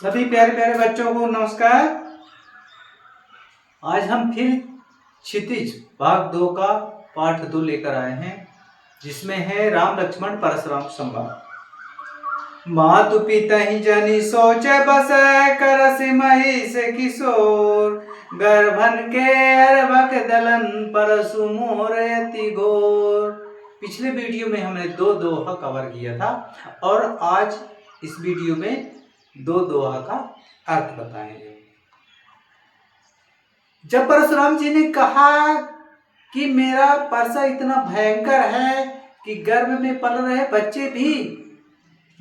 सभी प्यारे प्यारे बच्चों को नमस्कार। आज हम फिर क्षितिज भाग 2 का पाठ 2 लेकर आए हैं, जिसमें है राम लक्ष्मण परशुराम संवाद। मातु पिता ही जनी सोचे बस करस महिष किशोर, गर्भन के अर्भक दलन परशु मोर अति घोर। पिछले वीडियो में हमने 2 दोहा कवर किया था और आज इस वीडियो में 2 दोहा का अर्थ बताएंगे। जब परशुराम जी ने कहा कि मेरा परसा इतना भयंकर है कि गर्भ में पल रहे बच्चे भी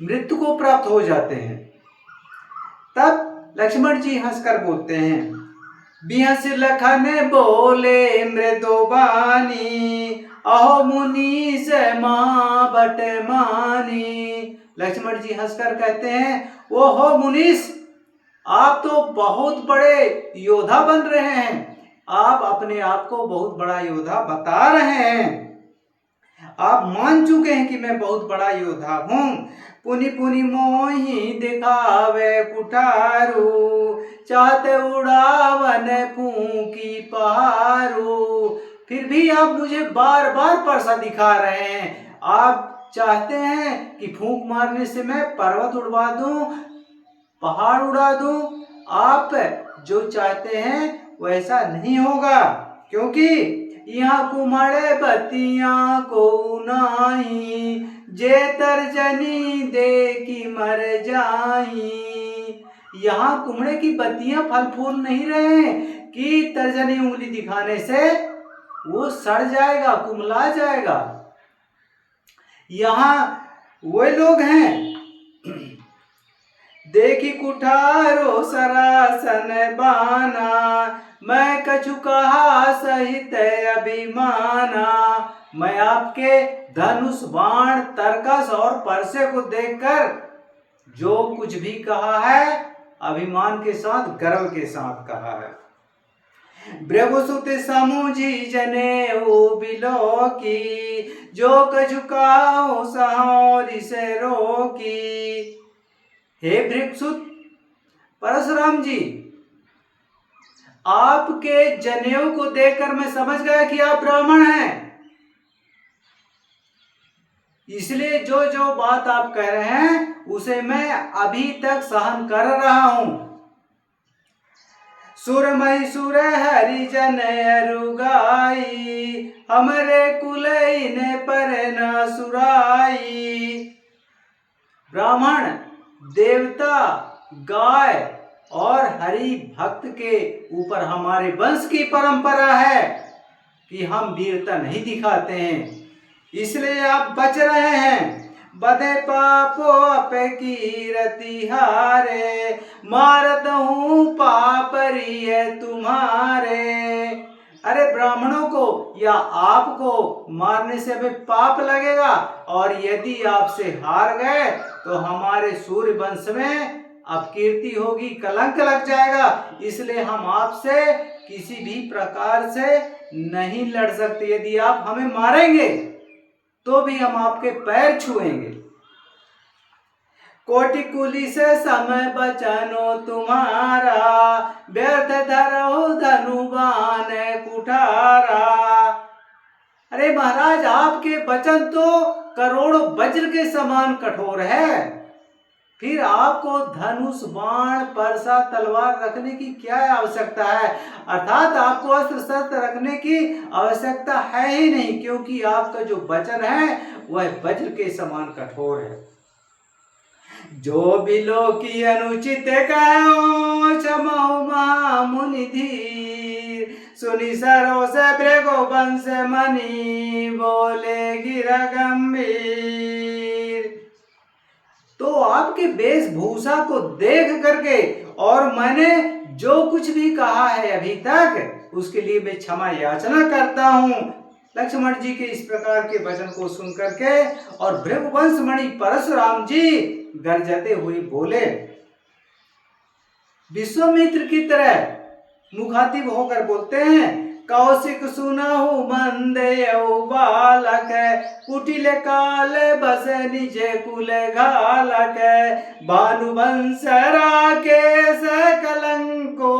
मृत्यु को प्राप्त हो जाते हैं, तब लक्ष्मण जी हंसकर बोलते हैं, बिहस लखन बोले मृदो बानी, अहो मुनि से मां बट मानी। लक्ष्मण जी हंसकर कहते हैं, ओ हो मुनीस, आप तो बहुत बड़े योद्धा बन रहे हैं, आप अपने आप को बहुत बड़ा योद्धा बता रहे हैं, आप मान चुके हैं कि मैं बहुत बड़ा योद्धा हूं। पुनि पुनि मोहि दिखावे कुठारू, चाहते उड़ावन फूंकी पहारू। फिर भी आप मुझे बार बार परसा दिखा रहे हैं, आप चाहते हैं कि फूंक मारने से मैं पर्वत उड़वा दूं, पहाड़ उड़ा दूं। आप जो चाहते हैं वैसा नहीं होगा, क्योंकि यहाँ कुमारे बतियां को नाही, जे तर्जनी दे की मर जाई। यहाँ कुमड़े की बत्तियां फल फूल नहीं रहे कि तर्जनी उंगली दिखाने से वो सड़ जाएगा, कुमला जाएगा। यहाँ वे लोग हैं, देखी कुठारो सरासन बाना, मैं कछु कहा सहित अभिमाना। मैं आपके धनुष बाण तरकस और परसे को देखकर जो कुछ भी कहा है अभिमान के साथ, गर्व के साथ कहा है। भृगुसुत समुझी जने बिलो की, जो कछु कहो सहोरी से रोकी। हे भृगुसुत परशुराम जी, आपके जनेऊ को देखकर मैं समझ गया कि आप ब्राह्मण हैं, इसलिए जो जो बात आप कह रहे हैं उसे मैं अभी तक सहन कर रहा हूं। सुर महिसुर हरिजन अरुगाई, हमरे कुलई ने पर न सुराई। ब्राह्मण, देवता, गाय और हरि भक्त के ऊपर हमारे वंश की परंपरा है कि हम वीरता नहीं दिखाते हैं, इसलिए आप बच रहे हैं। बधे पापो अपे कीरति हारे, मारत हूं पापरिय तुम्हारे। अरे ब्राह्मणों को या आपको मारने से हमें पाप लगेगा, और यदि आपसे हार गए तो हमारे सूर्य वंश में अपकीर्ति होगी, कलंक लग जाएगा। इसलिए हम आपसे किसी भी प्रकार से नहीं लड़ सकते। यदि आप हमें मारेंगे तो भी हम आपके पैर छुएंगे। कोटि कुली से समय बचनो तुम्हारा, व्यर्थ धरो धनुबान कुठारा। अरे महाराज, आपके वचन तो करोड़ों वज्र के समान कठोर है, फिर आपको धनुष बाण परसा तलवार रखने की क्या आवश्यकता है? अर्थात आपको अस्त्र शस्त्र रखने की आवश्यकता है ही नहीं, क्योंकि आपका जो वचन है वह वज्र के समान कठोर है। जो बिलो की अनुचित कहो, क्षमहु महामुनि धीर, सुनि सरोस भृगु वंश मणि, बोले गिर गंभीर। तो आपके वेशभूषा को देख करके और मैंने जो कुछ भी कहा है अभी तक, उसके लिए मैं क्षमा याचना करता हूं। लक्ष्मण जी के इस प्रकार के वचन को सुन करके और भृगुवंश मणि परशुराम जी गरजते हुए बोले, विश्वामित्र की तरह मुखातिब होकर बोलते हैं, कौशिक सुनहु मंदेयउ बालक, कुटिल काल बस निज कुल घालक, भानुवंश राकेश कलंको,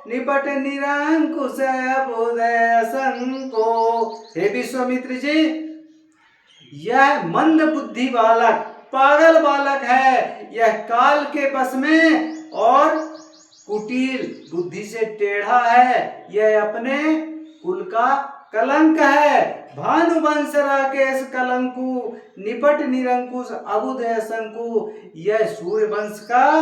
निपट निरंकुश अबुदय संको। हे विश्वामित्र जी, यह मंद बुद्धि बालक, पागल बालक है। यह काल के बस में और कुटिल बुद्धि से टेढ़ा है। यह अपने कुल का कलंक है। भानुवंश राकेश कलंकु, निपट निरंकुश अबुदय शंकु। यह सूर्य वंश का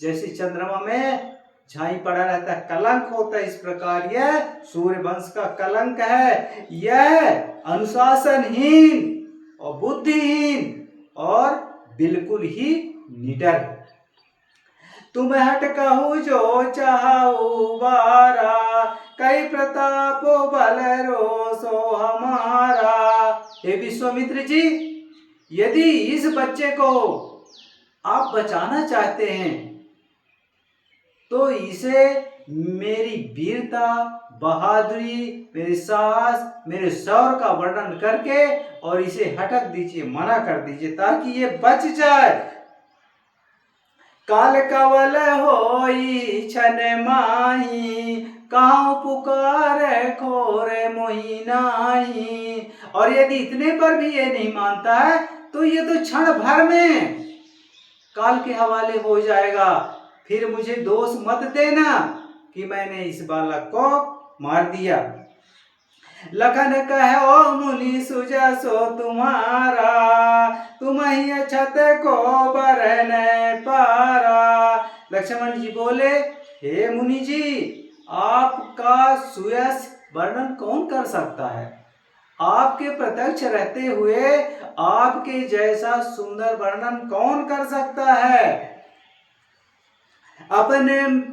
जैसे चंद्रमा में झाई पड़ा रहता है कलंक होता है, इस प्रकार यह सूर्य वंश का कलंक है। यह अनुशासनहीन और बुद्धिहीन और बिल्कुल ही निडर। तुम हट कहू जो चाहू बारा, कई प्रतापो बल रोसो हमारा। हे विश्वामित्र जी, यदि इस बच्चे को आप बचाना चाहते हैं तो इसे मेरी वीरता, बहादुरी, मेरे साहस, मेरे शौर्य का वर्णन करके और इसे हटक दीजिए, मना कर दीजिए, ताकि ये बच जाए। काल कवल होई छन माही, काहू पुकार खोरे मोहि नाही। और यदि इतने पर भी ये नहीं मानता है तो ये तो क्षण भर में काल के हवाले हो जाएगा। फिर मुझे दोष मत देना कि मैंने इस बालक को मार दिया। लखन कहो मुनि सुजसो तुम्हारा, तुम ही छत को बरन पारा। लक्ष्मण जी बोले, हे मुनि जी, आपका सुयस वर्णन कौन कर सकता है? आपके प्रत्यक्ष रहते हुए आपके जैसा सुंदर वर्णन कौन कर सकता है? अपने मुँह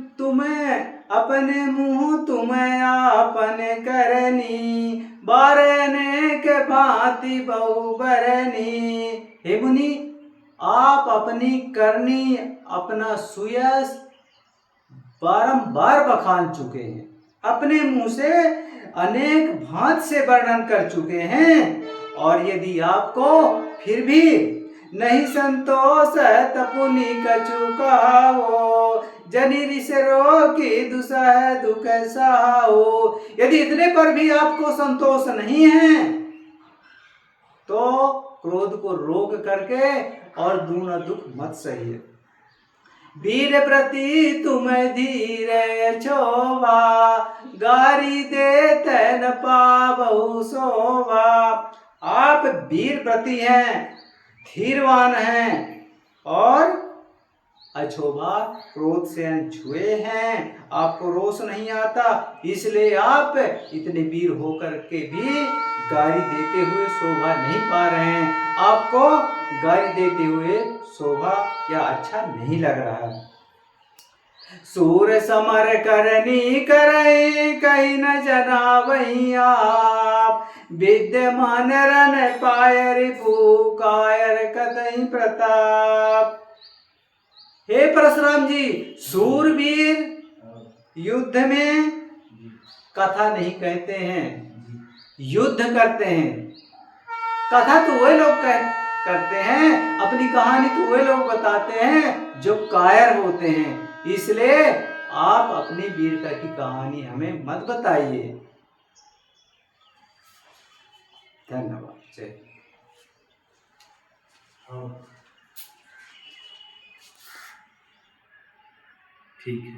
तुम्हें आपने करनी, बारने के भांति बहु बरनी। हे मुनि, आप अपनी करनी, अपना सुयस बारंबार बखान चुके हैं, अपने मुंह से अनेक भांत से वर्णन कर चुके हैं। और यदि आपको फिर भी नहीं संतोष तपुनि कछु कहाओ, जनि रिस रोगी दुसह दुख सहाओ। यदि इतने पर भी आपको संतोष नहीं है तो क्रोध को रोक करके और दूना दुख मत सहिए। वीर प्रति तुम धीर छोवा, गारी देते न पावहु सोवा। आप वीर प्रति हैं, धीरवान हैं और अछोभा क्रोध से अनछुए हैं। आपको रोष नहीं आता, इसलिए आप इतने वीर होकर के भी गारी देते हुए शोभा नहीं पा रहे हैं। आपको गारी देते हुए शोभा या अच्छा नहीं लग रहा है। सूर समर करनी करई, कहीं न जना वही आप, विद्यमान रन पायर कायर कतई प्रताप। हे परशुराम जी, सूरवीर युद्ध में कथा नहीं कहते हैं, युद्ध करते हैं। कथा तो वे लोग करते हैं, अपनी कहानी तो वे लोग बताते हैं जो कायर होते हैं। इसलिए आप अपनी वीरता की कहानी हमें मत बताइए। धन्यवाद। जय। ठीक है।